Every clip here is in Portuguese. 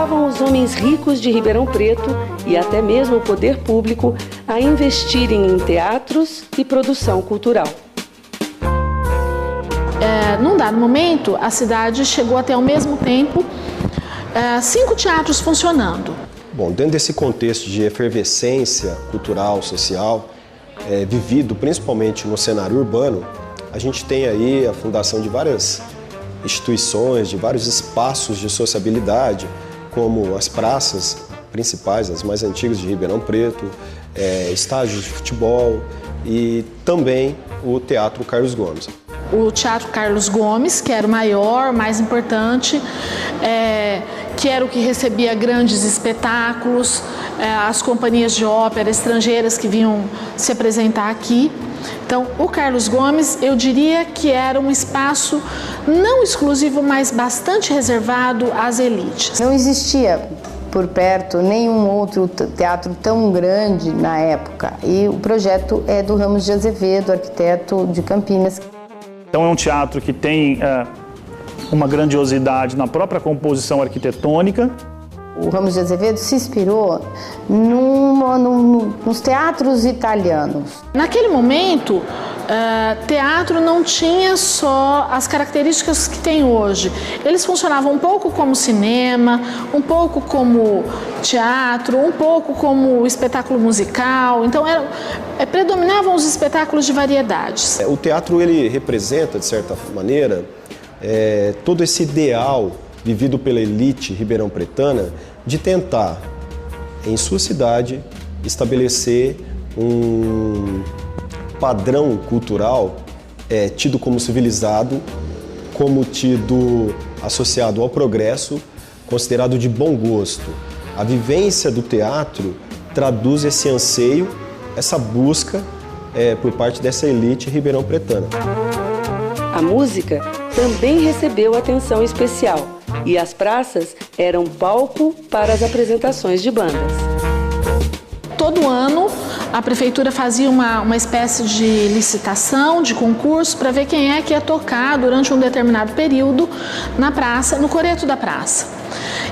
Estavam os homens ricos de Ribeirão Preto e até mesmo o poder público a investirem em teatros e produção cultural. Num dado momento, a cidade chegou até ao mesmo tempo 5 teatros funcionando. Bom, dentro desse contexto de efervescência cultural, social, vivido principalmente no cenário urbano, a gente tem aí a fundação de várias instituições, de vários espaços de sociabilidade, como as praças principais, as mais antigas de Ribeirão Preto, estádios de futebol e também o Teatro Carlos Gomes. O Teatro Carlos Gomes, que era o maior, mais importante, que era o que recebia grandes espetáculos, as companhias de ópera estrangeiras que vinham se apresentar aqui. Então, o Carlos Gomes, eu diria que era um espaço não exclusivo, mas bastante reservado às elites. Não existia por perto nenhum outro teatro tão grande na época. E o projeto é do Ramos de Azevedo, arquiteto de Campinas. Então é um teatro que tem uma grandiosidade na própria composição arquitetônica. O Ramos de Azevedo se inspirou nos teatros italianos. Naquele momento, teatro não tinha só as características que tem hoje. Eles funcionavam um pouco como cinema, um pouco como teatro, um pouco como espetáculo musical. Então, predominavam os espetáculos de variedades. O teatro, ele representa, de certa maneira, todo esse ideal vivido pela elite ribeirão-pretana de tentar, em sua cidade, estabelecer um padrão cultural tido como civilizado, como tido associado ao progresso, considerado de bom gosto. A vivência do teatro traduz esse anseio, essa busca por parte dessa elite ribeirão-pretana. A música também recebeu atenção especial e as praças eram palco para as apresentações de bandas. Todo ano, a prefeitura fazia uma espécie de licitação, de concurso, para ver quem é que ia tocar durante um determinado período na praça, no coreto da praça.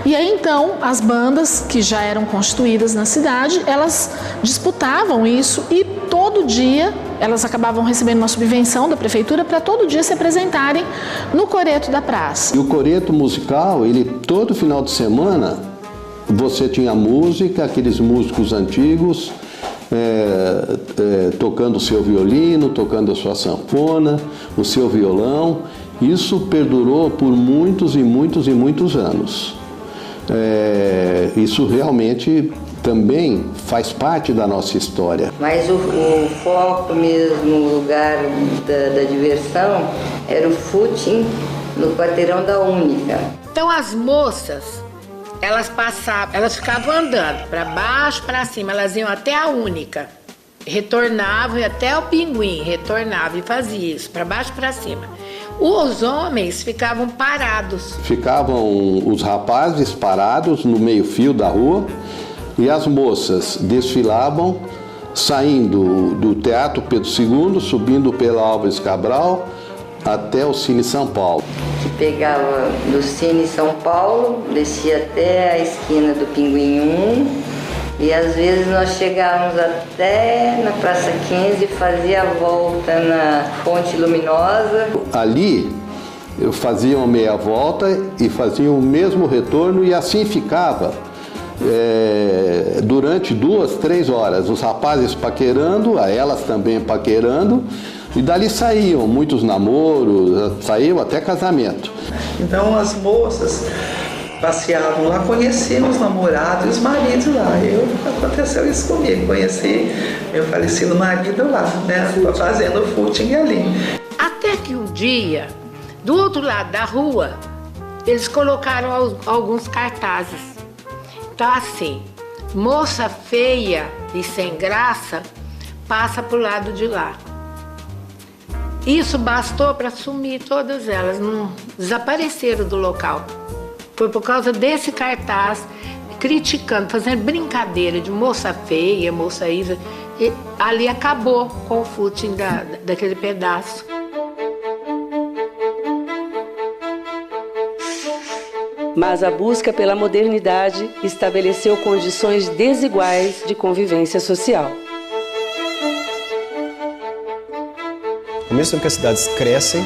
E aí, então, as bandas que já eram constituídas na cidade, elas disputavam isso e todo dia elas acabavam recebendo uma subvenção da prefeitura para todo dia se apresentarem no coreto da praça. E o coreto musical, ele todo final de semana, você tinha música, aqueles músicos antigos, tocando o seu violino, tocando a sua sanfona, o seu violão. Isso perdurou por muitos e muitos e muitos anos. Isso realmente também faz parte da nossa história. Mas o foco mesmo, o lugar da diversão, era o footing no quarteirão da Única. Então as moças, elas ficavam andando para baixo, para cima, elas iam até a Única, retornavam e até o Pinguim, retornavam e fazia isso, para baixo, para cima. Os homens ficavam parados. Ficavam os rapazes parados no meio-fio da rua e as moças desfilavam, saindo do Teatro Pedro II, subindo pela Álvares Cabral até o Cine São Paulo. Que pegava do Cine São Paulo, descia até a esquina do Pinguim 1 e às vezes nós chegávamos até na Praça 15 e fazia a volta na Fonte Luminosa. Ali faziam meia volta e faziam o mesmo retorno e assim ficava durante 2, 3 horas. Os rapazes paquerando, elas também paquerando. E dali saíam muitos namoros, saiu até casamento. Então as moças passeavam lá, conheciam os namorados e os maridos lá. Aconteceu isso comigo, conheci meu falecido marido lá, né, fazendo footing ali. Até que um dia, do outro lado da rua, eles colocaram alguns cartazes. Então assim, moça feia e sem graça, passa pro lado de lá. Isso bastou para sumir todas elas, não desapareceram do local. Foi por causa desse cartaz, criticando, fazendo brincadeira de moça feia, moça Isa. E ali acabou com o footing daquele pedaço. Mas a busca pela modernidade estabeleceu condições desiguais de convivência social. Ao mesmo tempo que as cidades crescem,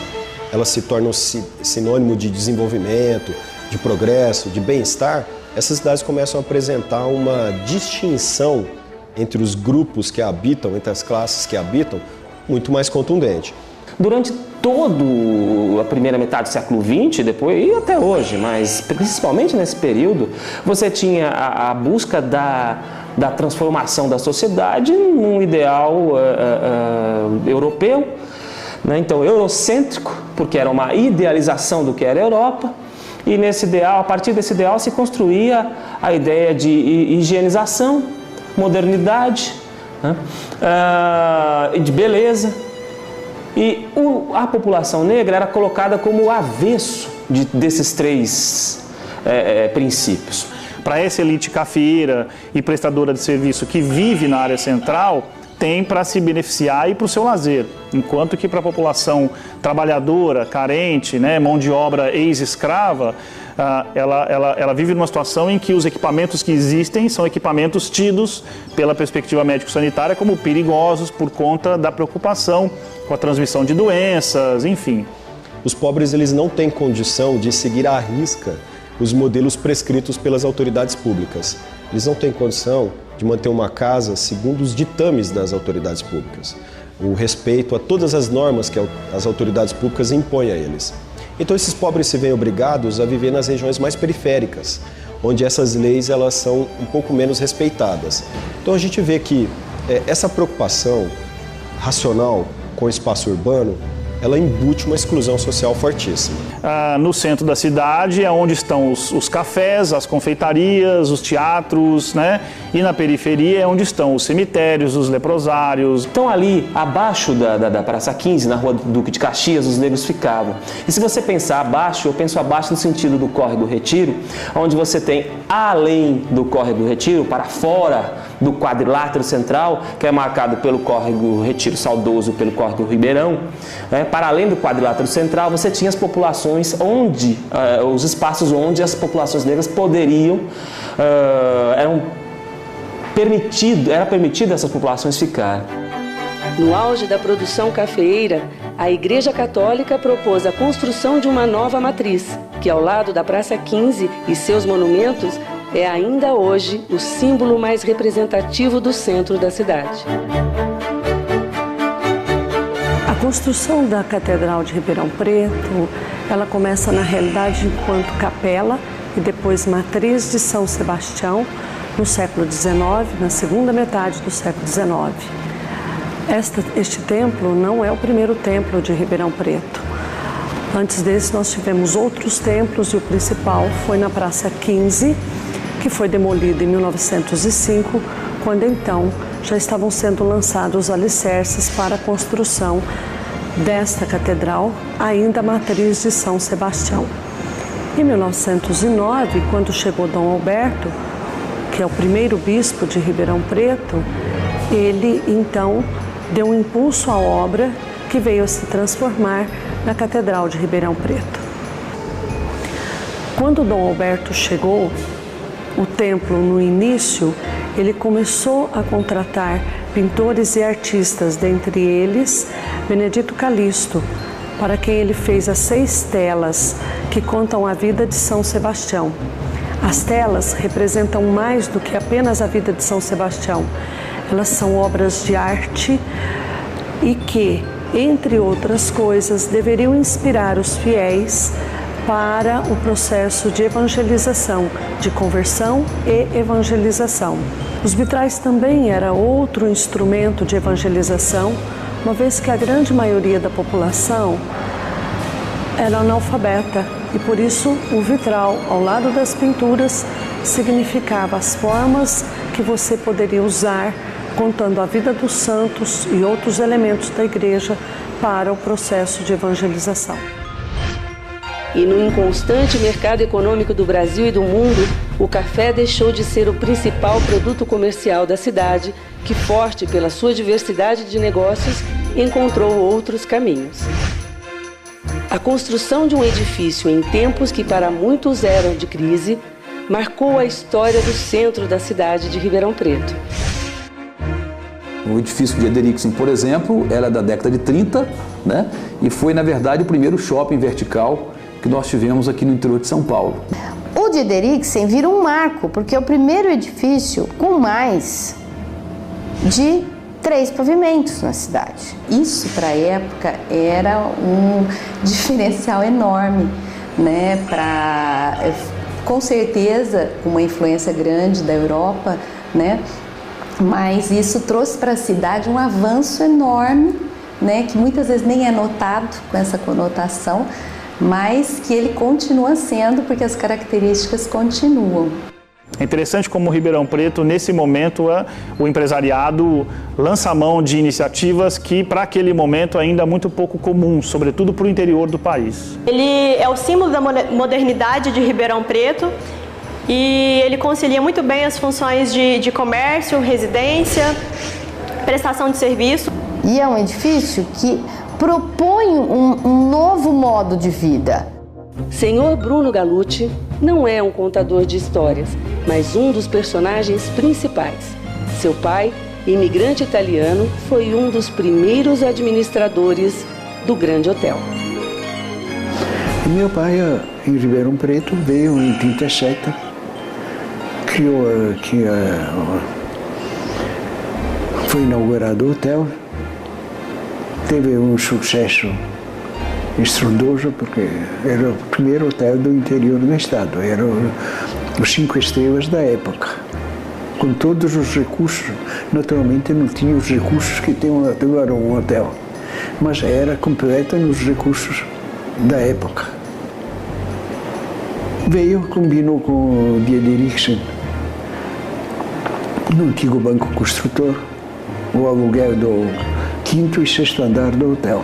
elas se tornam sinônimo de desenvolvimento, de progresso, de bem-estar, essas cidades começam a apresentar uma distinção entre os grupos que habitam, entre as classes que habitam, muito mais contundente. Durante toda a primeira metade do século XX, depois e até hoje, mas principalmente nesse período, você tinha a busca da transformação da sociedade num ideal europeu, né? Então eurocêntrico, porque era uma idealização do que era a Europa, e nesse ideal, a partir desse ideal se construía a ideia de higienização, modernidade, né? De beleza. E a população negra era colocada como o avesso desses três princípios. Para essa elite cafeeira e prestadora de serviço que vive na área central, tem para se beneficiar e para o seu lazer. Enquanto que para a população trabalhadora, carente, né, mão de obra ex-escrava, ela vive numa situação em que os equipamentos que existem são equipamentos tidos pela perspectiva médico-sanitária como perigosos por conta da preocupação com a transmissão de doenças, enfim. Os pobres eles não têm condição de seguir à risca os modelos prescritos pelas autoridades públicas. Eles não têm condição de manter uma casa segundo os ditames das autoridades públicas, o respeito a todas as normas que as autoridades públicas impõem a eles. Então esses pobres se veem obrigados a viver nas regiões mais periféricas, onde essas leis elas são um pouco menos respeitadas. Então a gente vê que essa preocupação racional com o espaço urbano, ela embute uma exclusão social fortíssima. No centro da cidade é onde estão os cafés, as confeitarias, os teatros, né? E na periferia é onde estão os cemitérios, os leprosários. Então ali, abaixo da Praça 15, na Rua Duque de Caxias, os negros ficavam. E se você pensar abaixo, eu penso abaixo no sentido do Córrego do Retiro, onde você tem, além do Córrego do Retiro, para fora do quadrilátero central, que é marcado pelo Córrego do Retiro saudoso, pelo Córrego do Ribeirão, para além do quadrilátero central, você tinha as populações onde, os espaços onde as populações negras poderiam, era permitido essas populações ficarem. No auge da produção cafeeira, a Igreja Católica propôs a construção de uma nova matriz, que ao lado da Praça 15 e seus monumentos, é ainda hoje o símbolo mais representativo do centro da cidade. A construção da Catedral de Ribeirão Preto, ela começa na realidade enquanto capela e depois matriz de São Sebastião no século XIX, na segunda metade do século XIX. Este templo não é o primeiro templo de Ribeirão Preto. Antes desse nós tivemos outros templos e o principal foi na Praça 15, que foi demolido em 1905, quando então já estavam sendo lançados os alicerces para a construção desta catedral, ainda matriz de São Sebastião. Em 1909, quando chegou Dom Alberto, que é o primeiro bispo de Ribeirão Preto, ele então deu um impulso à obra que veio a se transformar na Catedral de Ribeirão Preto. Quando Dom Alberto chegou, o templo no início, ele começou a contratar pintores e artistas, dentre eles Benedito Calixto, para quem ele fez as 6 telas que contam a vida de São Sebastião. As telas representam mais do que apenas a vida de São Sebastião. Elas são obras de arte e que, entre outras coisas, deveriam inspirar os fiéis para o processo de evangelização, de conversão e evangelização. Os vitrais também era outro instrumento de evangelização, uma vez que a grande maioria da população era analfabeta e por isso o vitral, ao lado das pinturas, significava as formas que você poderia usar contando a vida dos santos e outros elementos da igreja para o processo de evangelização. E no inconstante mercado econômico do Brasil e do mundo, o café deixou de ser o principal produto comercial da cidade, que, forte pela sua diversidade de negócios, encontrou outros caminhos. A A construção de um edifício em tempos que para muitos eram de crise marcou a história do centro da cidade de Ribeirão Preto. O edifício de Ederiksen, por exemplo, era da década de 30, né? E foi, na verdade, o primeiro shopping vertical que nós tivemos aqui no interior de São Paulo. O de Ederiksen vira um marco, porque é o primeiro edifício com mais de 3 pavimentos na cidade. Isso, para a época, era um diferencial enorme, né? Com certeza, uma influência grande da Europa, né? Mas isso trouxe para a cidade um avanço enorme, né? Que muitas vezes nem é notado com essa conotação, mas que ele continua sendo, porque as características continuam. É interessante como Ribeirão Preto, nesse momento, o empresariado lança mão de iniciativas que, para aquele momento, ainda é muito pouco comum, sobretudo para o interior do país. Ele é o símbolo da modernidade de Ribeirão Preto e ele concilia muito bem as funções de comércio, residência, prestação de serviço. E é um edifício que propõe um novo modo de vida. Senhor Bruno Gallucci não é um contador de histórias, mas um dos personagens principais. Seu pai, imigrante italiano, foi um dos primeiros administradores do grande hotel. Meu pai, em Ribeirão Preto, veio em 37, criou aqui, foi inaugurado o hotel, teve um sucesso estrondoso, porque era o primeiro hotel do interior do estado, era os 5 estrelas da época, com todos os recursos. Naturalmente não tinha os recursos que tem agora um hotel, mas era completo nos recursos da época. Veio, combinou com o Ederiksen, no antigo banco construtor, o aluguel do 5º e 6º andar do hotel.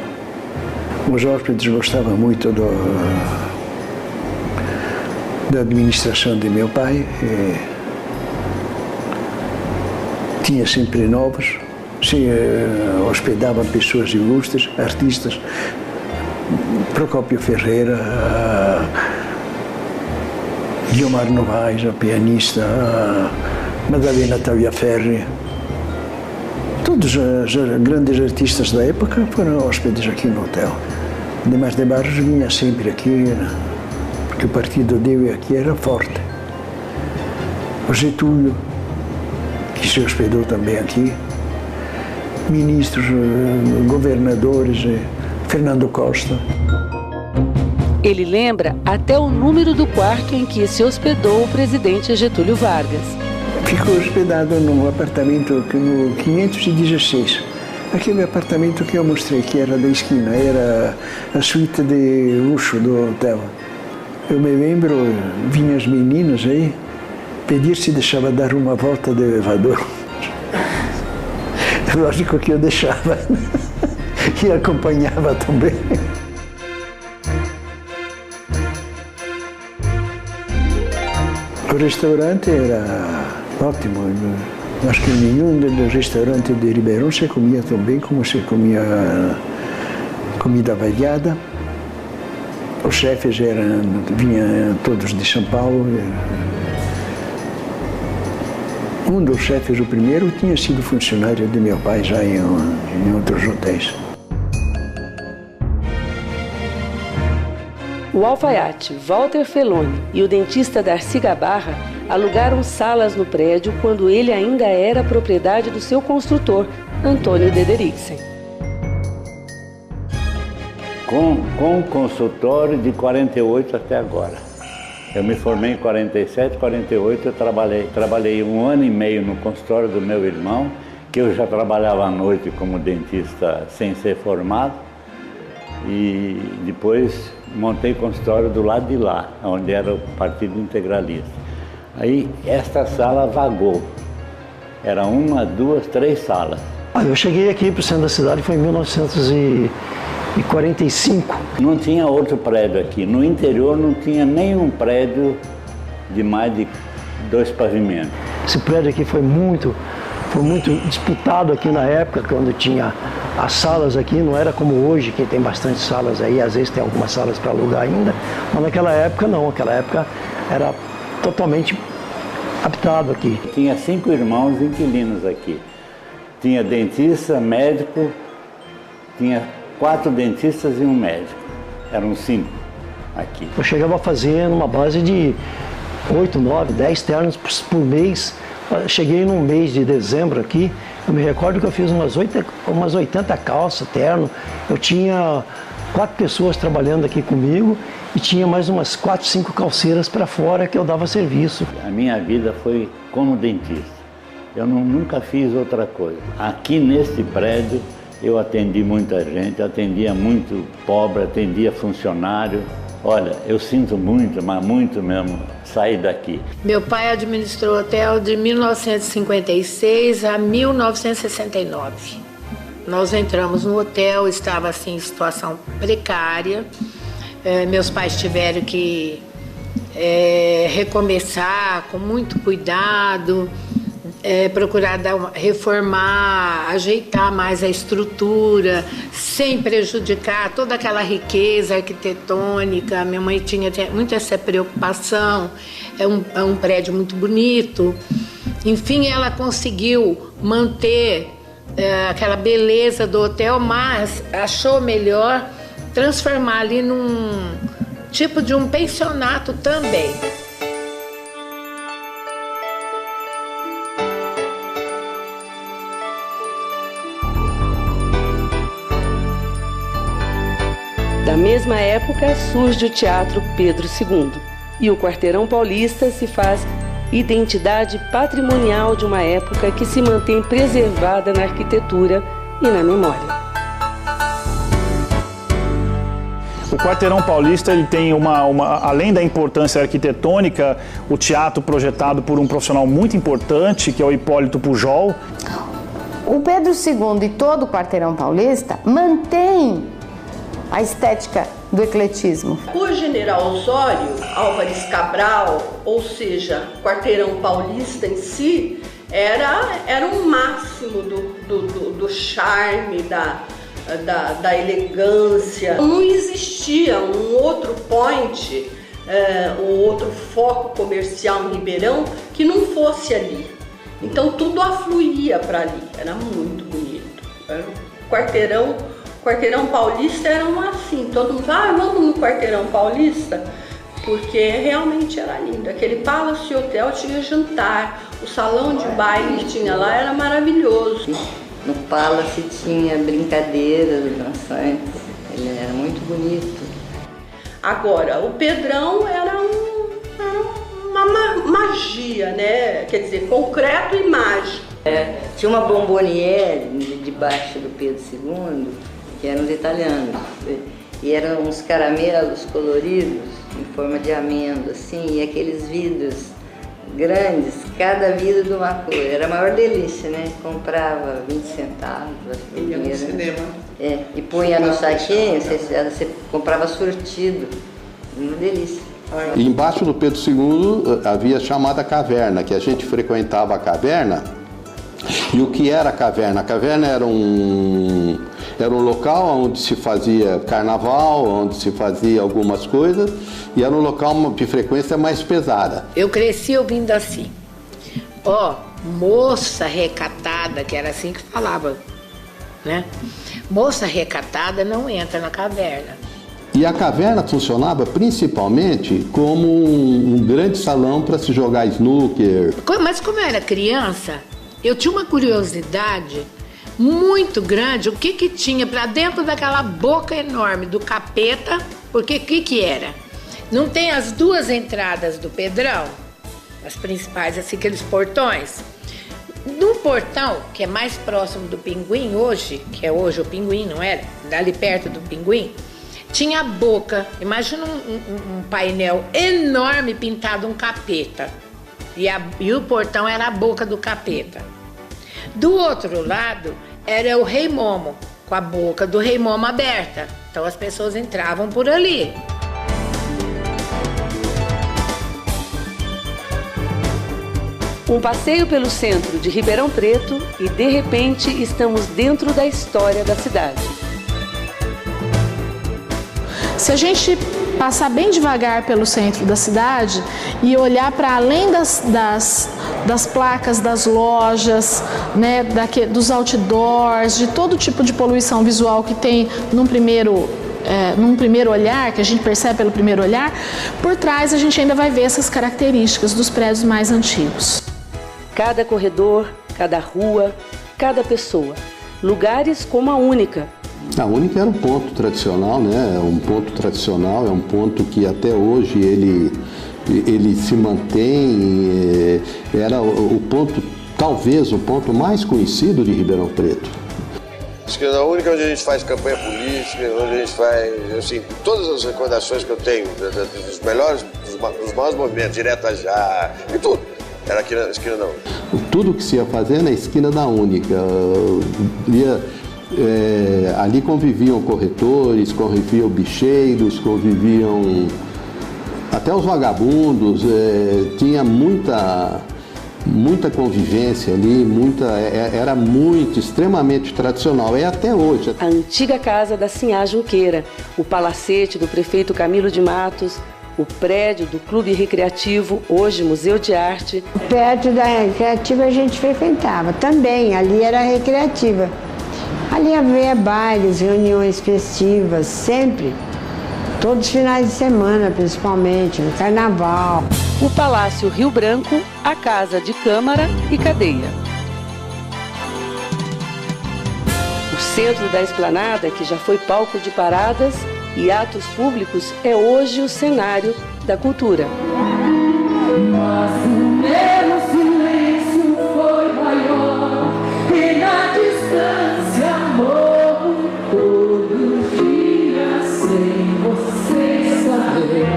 Os hóspedes gostavam muito da administração de meu pai. Tinha sempre novos, hospedava pessoas ilustres, artistas, Procópio Ferreira, Guilmar Novaes, a pianista, Madalena Tagliaferri. Todos os grandes artistas da época foram hóspedes aqui no hotel. Demais de Barros vinha sempre aqui, porque o partido dele aqui era forte. O Getúlio, que se hospedou também aqui, ministros, governadores, Fernando Costa. Ele lembra até o número do quarto em que se hospedou o presidente Getúlio Vargas. Ficou hospedado num apartamento no 516. Aquele apartamento que eu mostrei, que era da esquina, era a suíte de luxo do hotel. Eu me lembro, vinham as meninas aí, pedir se deixava dar uma volta de elevador. Lógico que eu deixava e acompanhava também. O restaurante era ótimo. Acho que nenhum dos restaurantes de Ribeirão se comia tão bem como se comia comida variada. Os chefes vinham todos de São Paulo. Um dos chefes, o primeiro, tinha sido funcionário de meu pai já em outros hotéis. O alfaiate Walter Feloni e o dentista Darcy Gabarra alugaram salas no prédio quando ele ainda era propriedade do seu construtor, Antônio Ederiksen. Com o consultório de 48 até agora. Eu me formei em 47, 48, eu trabalhei 1 ano e meio no consultório do meu irmão, que eu já trabalhava à noite como dentista sem ser formado, e depois montei consultório do lado de lá, onde era o Partido Integralista. Aí esta sala vagou, era 1, 2, 3 salas. Eu cheguei aqui para o centro da cidade, foi em 1945. Não tinha outro prédio aqui, no interior não tinha nenhum prédio de mais de 2 pavimentos. Esse prédio aqui foi muito foi muito disputado aqui na época, quando tinha as salas aqui, não era como hoje, que tem bastante salas aí, às vezes tem algumas salas para alugar ainda, mas naquela época não, naquela época era totalmente habitado aqui. Tinha 5 irmãos inquilinos aqui. Tinha dentista, médico, tinha 4 dentistas e um médico. Eram 5 aqui. Eu chegava a fazer numa base de 8, 9, 10 ternos por mês. Cheguei num mês de dezembro aqui, eu me recordo que eu fiz umas 80 calças, terno. Eu tinha 4 pessoas trabalhando aqui comigo e tinha mais umas 4, 5 calceiras para fora que eu dava serviço. A minha vida foi como dentista. Eu nunca fiz outra coisa. Aqui neste prédio eu atendi muita gente, atendia muito pobre, atendia funcionário. Olha, eu sinto muito, mas muito mesmo, sair daqui. Meu pai administrou o hotel de 1956 a 1969. Nós entramos no hotel, estava assim em situação precária. Meus pais tiveram que recomeçar com muito cuidado, procurar reformar, ajeitar mais a estrutura, sem prejudicar toda aquela riqueza arquitetônica. Minha mãe tinha muito essa preocupação, é um prédio muito bonito. Enfim, ela conseguiu manter aquela beleza do hotel, mas achou melhor transformar ali num tipo de um pensionato também. Da mesma época surge o Teatro Pedro II e o Quarteirão Paulista se faz identidade patrimonial de uma época que se mantém preservada na arquitetura e na memória. O Quarteirão Paulista ele tem além da importância arquitetônica, o teatro projetado por um profissional muito importante, que é o Hipólito Pujol. O Pedro II e todo o Quarteirão Paulista mantém a estética do ecletismo. O General Osório, Álvares Cabral, ou seja, Quarteirão Paulista em si, era um máximo do charme, da elegância. Não existia um outro point, um outro foco comercial em Ribeirão que não fosse ali. Então tudo afluía para ali, era muito bonito. Quarteirão Paulista era assim, todo mundo vamos no Quarteirão Paulista, porque realmente era lindo. Aquele Palace Hotel tinha jantar, o salão de baile que tinha lá era maravilhoso. No Palace tinha brincadeiras dançantes, ele era muito bonito. Agora, o Pedrão era uma magia, né? Quer dizer, concreto e mágico. Tinha uma bomboniere debaixo do Pedro II, que eram os italianos, e eram uns caramelos coloridos em forma de amêndoa, assim, e aqueles vidros grandes, cada vidro de uma cor, era a maior delícia, né? Comprava 20 centavos, ia no cinema. E punha no saquinho, você comprava sortido, uma delícia. E embaixo do Pedro II havia a chamada caverna, que a gente frequentava a caverna. E o que era a caverna? A caverna era um local onde se fazia carnaval, onde se fazia algumas coisas, e era um local de frequência mais pesada. Eu cresci ouvindo assim, moça recatada, que era assim que falava, né? Moça recatada não entra na caverna. E a caverna funcionava principalmente como um grande salão para se jogar snooker. Mas como eu era criança, eu tinha uma curiosidade muito grande, o que tinha para dentro daquela boca enorme do capeta, porque o que era? Não tem as duas entradas do Pedrão, as principais, assim, aqueles portões? No portão, que é mais próximo do Pinguim hoje, que é hoje o Pinguim, não era? Ali perto do Pinguim, tinha a boca, imagina um painel enorme pintado um capeta, e o portão era a boca do capeta. Do outro lado era o Rei Momo, com a boca do Rei Momo aberta. Então as pessoas entravam por ali. Um passeio pelo centro de Ribeirão Preto e, de repente, estamos dentro da história da cidade. Se a gente passar bem devagar pelo centro da cidade e olhar para além das placas das lojas, né, dos outdoors, de todo tipo de poluição visual que tem num primeiro olhar, que a gente percebe pelo primeiro olhar, por trás a gente ainda vai ver essas características dos prédios mais antigos. Cada corredor, cada rua, cada pessoa. Lugares como a Única. A Única era um ponto tradicional, né? Um ponto tradicional, é um ponto que até hoje ele se mantém, era o ponto, talvez o ponto mais conhecido de Ribeirão Preto. Esquina Única é onde a gente faz campanha política, onde a gente faz, assim, todas as recordações que eu tenho, dos melhores, dos maiores movimentos, Direta Já, e tudo. Era aqui na esquina da Única. Tudo que se ia fazer na esquina da Única. Ali conviviam corretores, conviviam bicheiros, conviviam até os vagabundos, tinha muita convivência ali, era muito, extremamente tradicional, é até hoje. A antiga casa da Sinhá Junqueira, o palacete do prefeito Camilo de Matos, o prédio do Clube Recreativo, hoje Museu de Arte. Perto da Recreativa a gente frequentava, também, ali era a Recreativa. Ali havia bailes, reuniões festivas, sempre, todos os finais de semana, principalmente, no Carnaval. O Palácio Rio Branco, a Casa de Câmara e Cadeia. O centro da Esplanada, que já foi palco de paradas e atos públicos, é hoje o cenário da cultura. Mas o meu silêncio foi maior e na distância morro todo dia sem você saber.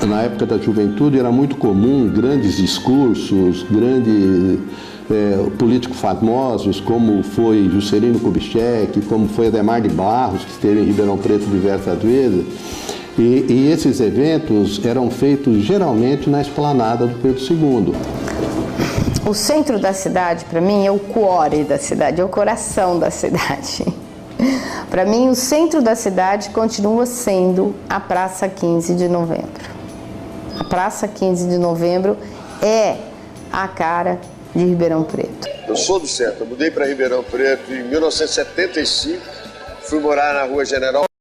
Na época da juventude era muito comum grandes discursos, grandes políticos famosos, como foi Juscelino Kubitschek, como foi Adhemar de Barros, que esteve em Ribeirão Preto diversas vezes. E esses eventos eram feitos geralmente na esplanada do Pedro II. O centro da cidade, para mim, é o core da cidade, é o coração da cidade. Para mim, o centro da cidade continua sendo a Praça 15 de Novembro. A Praça 15 de Novembro é a cara de Ribeirão Preto. Eu sou do centro, eu mudei para Ribeirão Preto em 1975, fui morar na Rua General